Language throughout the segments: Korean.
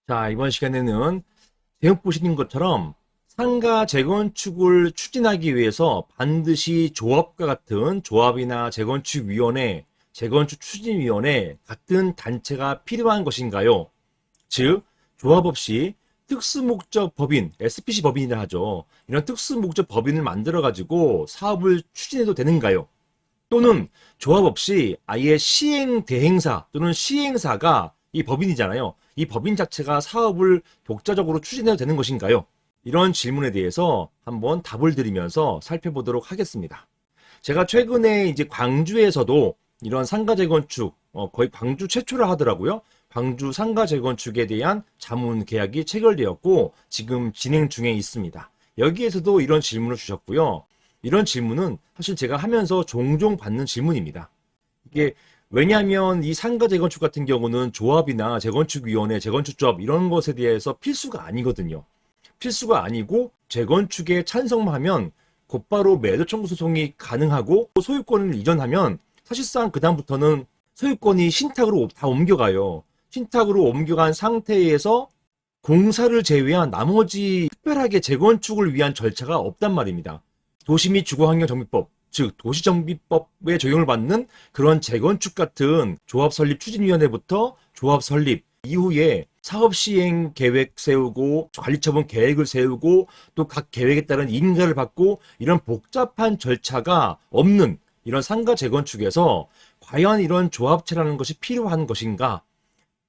자, 이번 시간에는 제목 보시는 것처럼 상가 재건축을 추진하기 위해서 반드시 조합과 같은 조합이나 재건축위원회, 재건축추진위원회 같은 단체가 필요한 것인가요? 즉, 조합 없이 특수목적 법인, SPC 법인이라 하죠. 이런 특수목적 법인을 만들어가지고 사업을 추진해도 되는가요? 또는 조합 없이 아예 시행 대행사 또는 시행사가 이 법인이잖아요. 이 법인 자체가 사업을 독자적으로 추진해도 되는 것인가요? 이런 질문에 대해서 한번 답을 드리면서 살펴보도록 하겠습니다. 제가 최근에 이제 광주에서도 이런 상가 재건축, 거의 광주 최초라 하더라고요. 광주 상가 재건축에 대한 자문 계약이 체결되었고 지금 진행 중에 있습니다. 여기에서도 이런 질문을 주셨고요. 이런 질문은 사실 제가 하면서 종종 받는 질문입니다. 이게 왜냐하면 이 상가 재건축 같은 경우는 조합이나 재건축위원회, 재건축조합 이런 것에 대해서 필수가 아니거든요. 필수가 아니고 재건축에 찬성만 하면 곧바로 매도 청구 소송이 가능하고 소유권을 이전하면 사실상 그다음부터는 소유권이 신탁으로 다 옮겨가요. 신탁으로 옮겨간 상태에서 공사를 제외한 나머지 특별하게 재건축을 위한 절차가 없단 말입니다. 도시 및 주거환경정비법, 즉 도시정비법에 적용을 받는 그런 재건축 같은 조합 설립 추진위원회부터 조합 설립 이후에 사업 시행 계획 세우고 관리처분 계획을 세우고 또 각 계획에 따른 인가를 받고 이런 복잡한 절차가 없는 이런 상가 재건축에서 과연 이런 조합체라는 것이 필요한 것인가?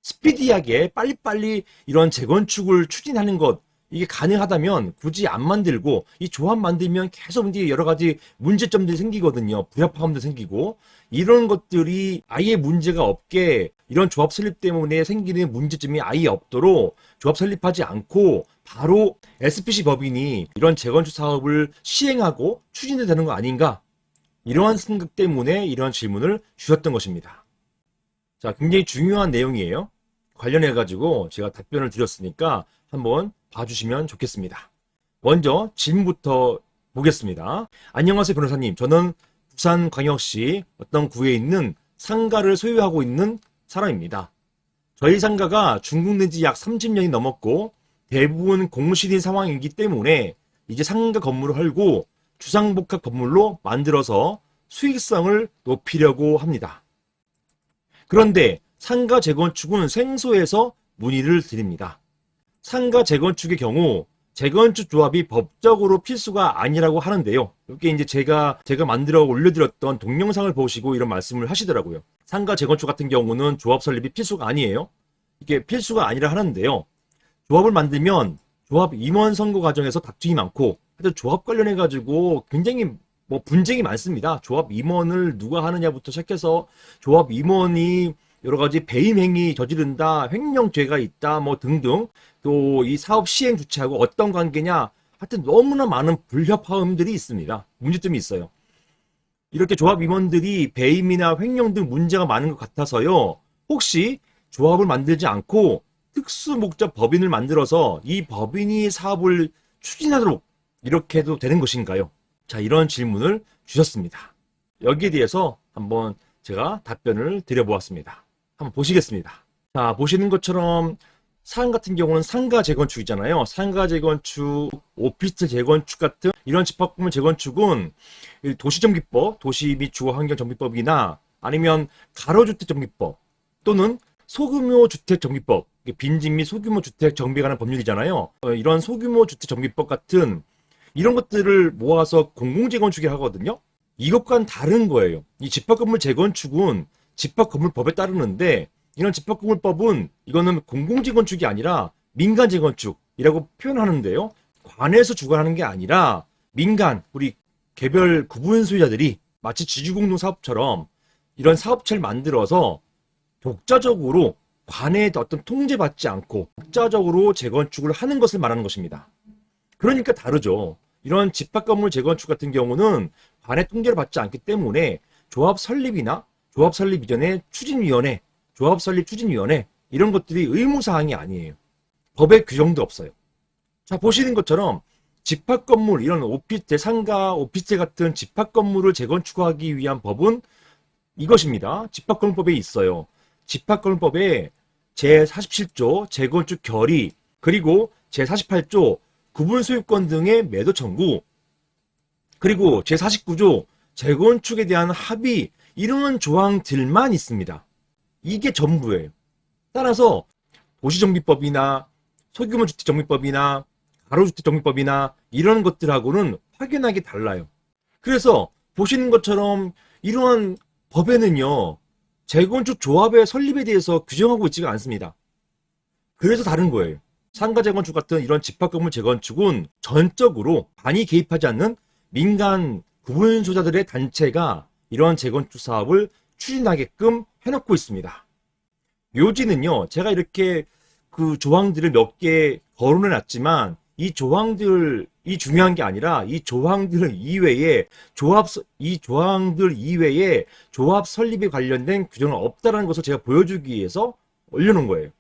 스피디하게 빨리빨리 이런 재건축을 추진하는 것 이게 가능하다면 굳이 안 만들고 이 조합 만들면 계속 이제 여러 가지 문제점들이 생기거든요. 불협화음도 생기고 이런 것들이 아예 문제가 없게 이런 조합 설립 때문에 생기는 문제점이 아예 없도록 조합 설립하지 않고 바로 SPC 법인이 이런 재건축 사업을 시행하고 추진해야 되는 거 아닌가? 이러한 생각 때문에 이런 질문을 주셨던 것입니다. 자, 굉장히 중요한 내용이에요. 관련해가지고 제가 답변을 드렸으니까 한번 봐주시면 좋겠습니다. 먼저 질문부터 보겠습니다. 안녕하세요 변호사님. 저는 부산광역시 어떤 구에 있는 상가를 소유하고 있는 사람입니다. 저희 상가가 중공된 지 약 30년이 넘었고 대부분 공실인 상황이기 때문에 이제 상가 건물을 헐고 주상복합 건물로 만들어서 수익성을 높이려고 합니다. 그런데 상가 재건축은 생소해서 문의를 드립니다. 상가 재건축의 경우 재건축 조합이 법적으로 필수가 아니라고 하는데요. 이게 이제 제가 만들어 올려드렸던 동영상을 보시고 이런 말씀을 하시더라고요. 상가 재건축 같은 경우는 조합 설립이 필수가 아니에요. 이게 필수가 아니라 하는데요. 조합을 만들면 조합 임원 선거 과정에서 다툼이 많고 하여튼 조합 관련해 가지고 굉장히 분쟁이 많습니다. 조합 임원을 누가 하느냐부터 시작해서 조합 임원이 여러 가지 배임 행위 저지른다, 횡령죄가 있다, 등등. 또 이 사업 시행 주체하고 어떤 관계냐. 하여튼 너무나 많은 불협화음들이 있습니다. 문제점이 있어요. 이렇게 조합 임원들이 배임이나 횡령 등 문제가 많은 것 같아서요. 혹시 조합을 만들지 않고 특수 목적 법인을 만들어서 이 법인이 사업을 추진하도록 이렇게 해도 되는 것인가요? 자, 이런 질문을 주셨습니다. 여기에 대해서 한번 제가 답변을 드려보았습니다. 한번 보시겠습니다. 자, 보시는 것처럼 상 같은 경우는 상가 재건축이잖아요. 상가 재건축, 오피스텔 재건축 같은 이런 집합건물 재건축은 도시정비법, 도시 및 주거환경정비법이나 아니면 가로주택정비법 또는 소규모 주택정비법, 빈집 및 소규모 주택 정비에 관한 법률이잖아요. 이런 소규모 주택정비법 같은 이런 것들을 모아서 공공재건축이 하거든요. 이것과는 다른 거예요. 이 집합건물 재건축은 집합건물법에 따르는데 이런 집합건물법은 이거는 공공재건축이 아니라 민간재건축이라고 표현하는데요. 관에서 주관하는 게 아니라 민간, 우리 개별 구분 소유자들이 마치 지주공동사업처럼 이런 사업체를 만들어서 독자적으로 관의 어떤 통제받지 않고 독자적으로 재건축을 하는 것을 말하는 것입니다. 그러니까 다르죠. 이런 집합건물 재건축 같은 경우는 관의 통제를 받지 않기 때문에 조합 설립이나 조합 설립 이전에 추진위원회, 조합 설립 추진위원회 이런 것들이 의무사항이 아니에요. 법의 규정도 없어요. 자, 보시는 것처럼 집합건물, 이런 오피스텔, 상가, 오피스텔 같은 집합건물을 재건축하기 위한 법은 이것입니다. 집합건물법에 있어요. 집합건물법에 제47조 재건축 결의, 그리고 제48조 구분 소유권 등의 매도 청구, 그리고 제49조 재건축에 대한 합의, 이런 조항들만 있습니다. 이게 전부예요. 따라서 도시정비법이나 소규모 주택정비법이나 가로주택정비법이나 이런 것들하고는 확연하게 달라요. 그래서 보시는 것처럼 이러한 법에는요, 재건축 조합의 설립에 대해서 규정하고 있지가 않습니다. 그래서 다른 거예요. 상가 재건축 같은 이런 집합건물 재건축은 전적으로 반이 개입하지 않는 민간 구분 소유자들의 단체가 이런 재건축 사업을 추진하게끔 해놓고 있습니다. 묘지는요, 제가 이렇게 그 조항들을 몇 개 거론해 놨지만 이 조항들이 중요한 게 아니라 이 조항들 이외에 조합 설립에 관련된 규정은 없다라는 것을 제가 보여주기 위해서 올려놓은 거예요.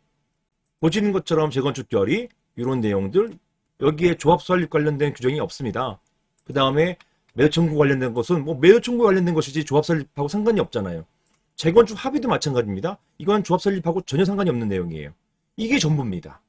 보시는 것처럼 재건축 결의 이런 내용들, 여기에 조합 설립 관련된 규정이 없습니다. 그 다음에 매도 청구 관련된 것은 뭐 매도 청구 관련된 것이지 조합 설립하고 상관이 없잖아요. 재건축 합의도 마찬가지입니다. 이건 조합 설립하고 전혀 상관이 없는 내용이에요. 이게 전부입니다.